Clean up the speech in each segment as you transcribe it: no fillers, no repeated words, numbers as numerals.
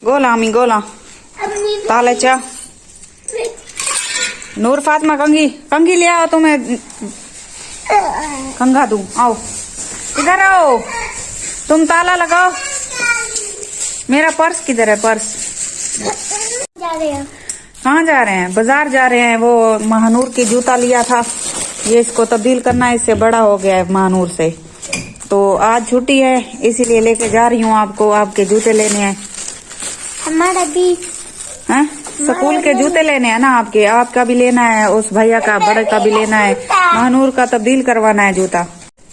गोला अम्मी गोला ताले चा नूर फातिमा कंघी कंघी ले आओ तुम्हें कंघा दूं आओ इधर आओ तुम ताला लगाओ। मेरा पर्स किधर है? पर्स जा रहे हैं। कहाँ जा रहे हैं? बाजार जा रहे हैं। वो महानूर की जूता लिया था, ये इसको तब्दील करना है, इससे बड़ा हो गया है महानूर से। तो आज छुट्टी है इसीलिए लेके जा रही हूँ आपको। आपके जूते लेने हैं। हमारा भी हैं? स्कूल के जूते लेने हैं ना आपके। आपका भी लेना है, उस भैया का बड़े का भी लेना है। महानूर का तब्दील करवाना है जूता।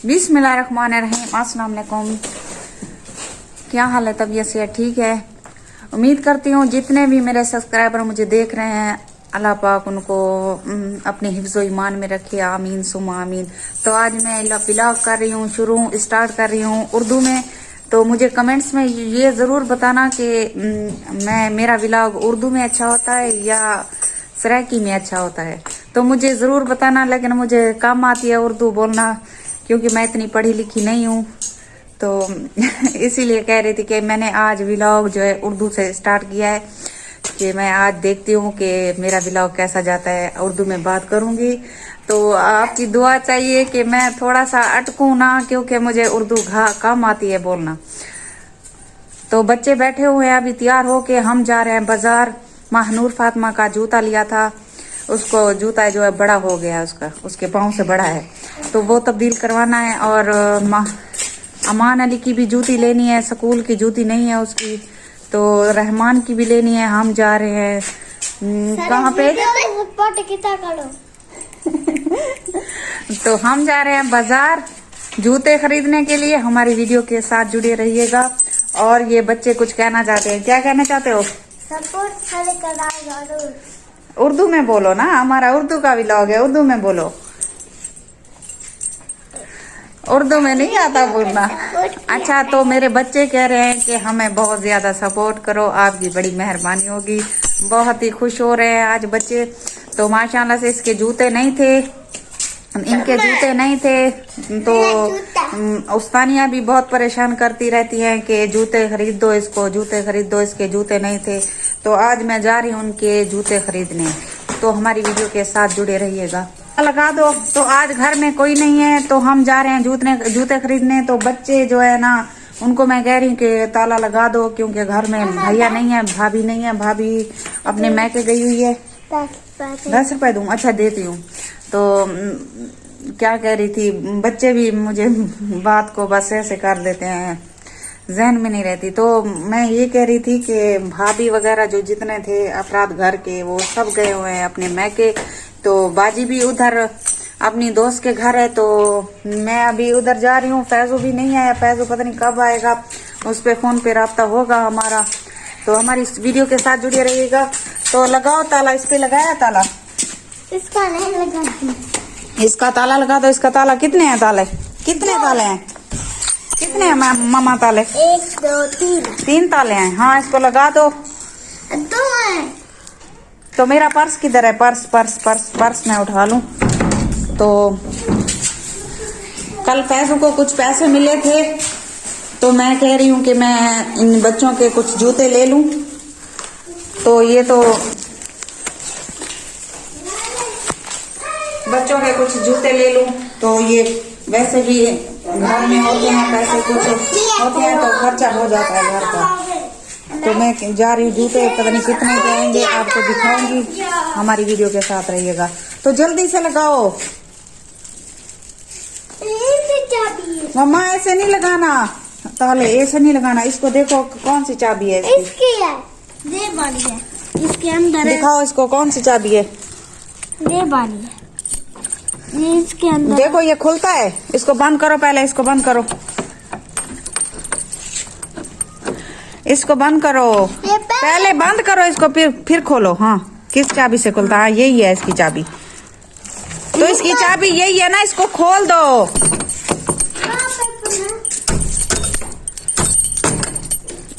बिस्मिल्लाहिर्रहमानिर्रहीम। अस्सलाम वालेकुम। क्या हाल है? तबीयत से ठीक है? उम्मीद करती हूँ जितने भी मेरे सब्सक्राइबर मुझे देख रहे हैं, अल्लाह पाक उनको अपने हिफ्ज़ो ईमान में रखे, आमीन सुम्मा आमीन। तो आज मैं व्लॉग कर रही हूँ, स्टार्ट कर रही हूँ उर्दू में। तो मुझे कमेंट्स में ये ज़रूर बताना कि मेरा व्लॉग उर्दू में अच्छा होता है या सराइकी में अच्छा होता है। तो मुझे ज़रूर बताना, लेकिन मुझे कम आती है उर्दू बोलना क्योंकि मैं इतनी पढ़ी लिखी नहीं हूँ। तो इसीलिए कह रही थी कि मैंने आज व्लॉग जो है उर्दू से स्टार्ट किया है कि मैं आज देखती हूँ कि मेरा व्लॉग कैसा जाता है। उर्दू में बात करूँगी, तो आपकी दुआ चाहिए कि मैं थोड़ा सा अटकूँ ना, क्योंकि मुझे उर्दू कम आती है बोलना। तो बच्चे बैठे हुए हैं, अभी तैयार हो के हम जा रहे हैं बाजार। महानूर फातिमा का जूता लिया था, उसको जूता जो है बड़ा हो गया, उसके पाँव से बड़ा है, तो वो तब्दील करवाना है। और अमान अली की भी जूती लेनी है, स्कूल की जूती नहीं है उसकी, तो रहमान की भी लेनी है। हम जा रहे हैं कहाँ पे? तो हम जा रहे हैं बाजार जूते खरीदने के लिए। हमारी वीडियो के साथ जुड़े रहिएगा। और ये बच्चे कुछ कहना चाहते हैं। क्या कहना चाहते हो? उर्दू में बोलो ना, हमारा उर्दू का व्लॉग है, उर्दू में बोलो। उर्दू में नहीं आता बोलना। अच्छा, तो मेरे बच्चे कह रहे हैं कि हमें बहुत ज्यादा सपोर्ट करो, आपकी बड़ी मेहरबानी होगी। बहुत ही खुश हो रहे हैं आज बच्चे। तो माशाल्लाह से इनके जूते नहीं थे, तो उस्तानिया भी बहुत परेशान करती रहती हैं कि जूते खरीद दो इसको, जूते खरीद दो इसके। जूते नहीं थे, तो आज मैं जा रही हूँ उनके जूते खरीदने। तो हमारी वीडियो के साथ जुड़े रहिएगा। लगा दो। तो आज घर में कोई नहीं है, तो हम जा रहे हैं जूते खरीदने। तो बच्चे जो है ना, उनको मैं कह रही हूँ कि ताला लगा दो, क्योंकि घर में भैया नहीं है, भाभी नहीं है। भाभी अपने मैके गई हुई है। 10 रुपए दूँ? अच्छा, देती हूँ। तो क्या कह रही थी, बच्चे भी मुझे बात को बस ऐसे कर देते हैं, जहन में नहीं रहती। तो मैं ये कह रही थी कि भाभी वगैरह जो जितने थे अफराद घर के, वो सब गए हुए हैं अपने मैके। तो बाजी भी उधर अपनी दोस्त के घर है, तो मैं अभी उधर जा रही हूँ। फैजू भी नहीं आया, फैजू पता नहीं कब आएगा, उस पे फोन पे राब्ता होगा हमारा। तो हमारी इस वीडियो के साथ जुड़े रहिएगा। तो लगाओ ताला। इस पे लगाया ताला? इसका नहीं लगा। इसका ताला लगा दो। इसका ताला कितने हैं? कितने ताले हैं? कितने हैं मामा ताले? 1 2 3 ताले हैं। हाँ, इसको लगा दो। 2 हैं। तो मेरा पर्स किधर है? पर्स मैं उठा लूं। तो कल फैजू को कुछ पैसे मिले थे, तो मैं कह रही हूँ कि मैं इन बच्चों के कुछ जूते ले लूं। तो ये तो बच्चों के कुछ जूते ले लूं। तो ये वैसे भी घर में होते हैं पैसे, कुछ होते हैं तो खर्चा हो जाता है घर का। तो मैं जा रही हूँ जूते, पता नहीं कितने के आएंगे, आपको दिखाऊंगी। हमारी वीडियो के साथ रहिएगा। तो जल्दी से लगाओ मम्मा, ऐसे नहीं लगाना ताले, ऐसे नहीं लगाना। इसको देखो कौन सी चाबी है इसकी है, ये वाली है, इसके अंदर दिखाओ इसको कौन सी चाबी है। ये वाली है, ये इसके अंदर। देखो ये खुलता है। इसको बंद करो, पहले इसको बंद करो, इसको बंद करो। पहले बंद करो इसको, फिर खोलो। हाँ, किस चाबी से खुलता है? यही है इसकी चाबी। तो इसकी चाबी यही है ना, इसको खोल दो।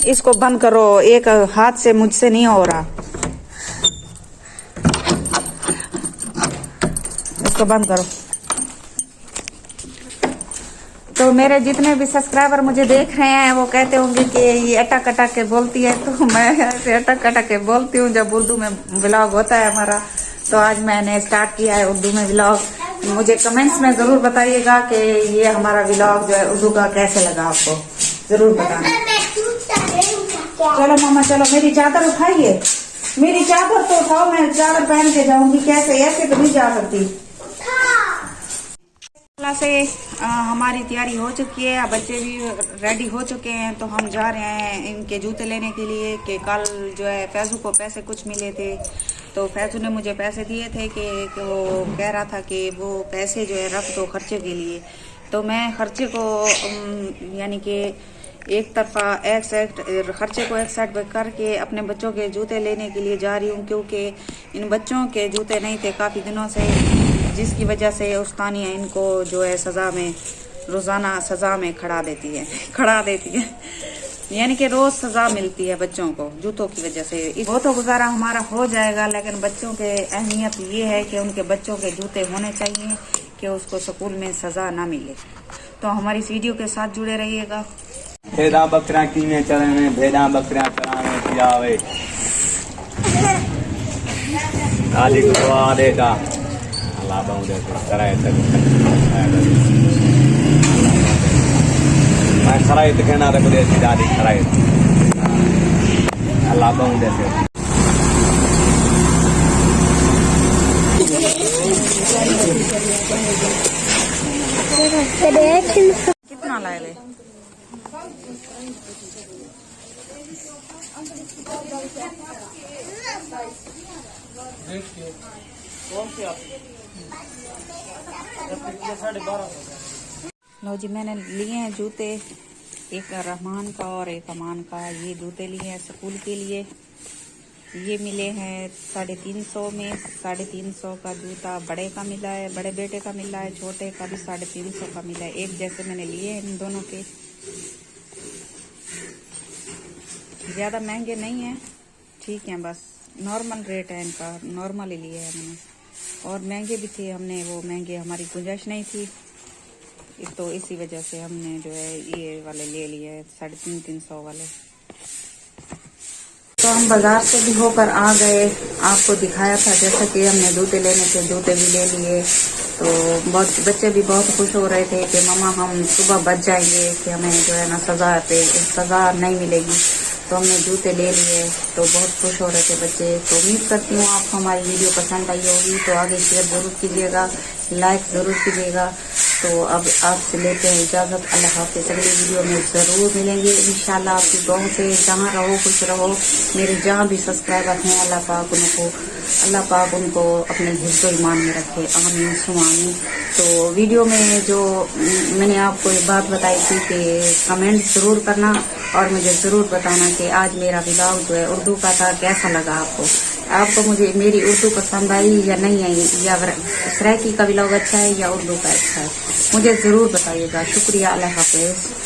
इसको बंद करो, एक हाथ से मुझसे नहीं हो रहा। इसको बंद करो। तो तो मेरे जितने भी सब्सक्राइबर मुझे देख रहे हैं वो कहते होंगे कि ये अटक अटक के बोलती है, तो मैं ऐसे अटक अटक के बोलती हूँ जब उर्दू में व्लॉग होता है हमारा। तो आज मैंने स्टार्ट किया है उर्दू में व्लॉग। मुझे कमेंट्स में जरूर बताइएगा कि ये हमारा व्लॉग जो है उर्दू का कैसे लगा, आपको जरूर बताना। चलो मामा चलो, मेरी चादर उठाइए, मेरी चादर तो उठाओ, मैं चादर पहन के जाऊंगी, कैसे ऐसे तो नहीं जा सकती। से हमारी तैयारी हो चुकी है, बच्चे भी रेडी हो चुके हैं, तो हम जा रहे हैं इनके जूते लेने के लिए। कि कल जो है फैजू को पैसे कुछ मिले थे, तो फैजू ने मुझे पैसे दिए थे कि वो कह रहा था कि वो पैसे जो है रख दो खर्चे के लिए। तो मैं खर्चे को यानी कि एक तरफा खर्चे को एक साइड पर करके अपने बच्चों के जूते लेने के लिए जा रही हूँ, क्योंकि इन बच्चों के जूते नहीं थे काफ़ी दिनों से, जिसकी वजह से उस्तानिया इनको जो है सज़ा में रोज़ाना सज़ा में खड़ा देती है यानी कि रोज़ सज़ा मिलती है बच्चों को जूतों की वजह से। वो तो गुजारा हमारा हो जाएगा, लेकिन बच्चों के अहमियत ये है कि उनके बच्चों के जूते होने चाहिए कि उसको स्कूल में सज़ा ना मिले। तो हमारी इस वीडियो के साथ जुड़े रहिएगा। भेड़ा बकरा कीने चले में भेड़ा बकरा चराने पियावे दादी को दुआ देगा अल्लाह बहुदे कराए तक मैं कराए तो कहना रे बोले सी दादी कराए अल्लाह बहुदे से कितना लाए ले? लो जी, मैंने लिए हैं जूते, एक रहमान का और एक अमान का। ये जूते लिए हैं स्कूल के लिए। ये मिले हैं 350 में। 350 का जूता बड़े का मिला है, बड़े बेटे का मिला है, छोटे का भी 350 का मिला है। एक जैसे मैंने लिए हैं इन दोनों के। ज़्यादा महंगे नहीं हैं, ठीक है, बस नॉर्मल रेट है इनका, नॉर्मल ही लिए है मैंने। और महंगे भी थे, हमने वो महंगे हमारी गुंजाइश नहीं थी, तो इसी वजह से हमने जो है ये वाले ले लिए 350 वाले। तो हम बाजार से भी होकर आ गए, आपको दिखाया था जैसा कि हमने जूते लेने थे, जूते भी ले लिए। तो बहुत बच्चे भी बहुत खुश हो रहे थे कि मम्मा हम सुबह बच जाएंगे कि हमें जो है ना सज़ा नहीं मिलेगी। तो हमने जूते ले लिए, तो बहुत खुश हो रहे थे बच्चे। तो उम्मीद करती हूँ आपको हमारी वीडियो पसंद आई होगी, तो आगे शेयर ज़रूर कीजिएगा, लाइक ज़रूर कीजिएगा। तो अब आपसे लेते हैं इजाज़त, अल्लाह हाफ़िज़। अगली वीडियो में ज़रूर मिलेंगे इंशाल्लाह। आपकी दुआओं से जहाँ रहो खुश रहो। मेरे जहाँ भी सब्सक्राइबर हैं अल्लाह पाक उनको अपने हिफ्ज़ ईमान में रखे, आमीन सुमा आमीन। तो वीडियो में जो मैंने आपको एक बात बताई थी कि कमेंट ज़रूर करना और मुझे ज़रूर बताना कि आज मेरा व्लॉग जो है उर्दू का था, कैसा लगा आपको मुझे मेरी उर्दू पसंद आई या नहीं आई, या सराइकी का व्लॉग अच्छा है या उर्दू का अच्छा है, मुझे ज़रूर बताइएगा। शुक्रिया, अल्लाह हाफ़िज़।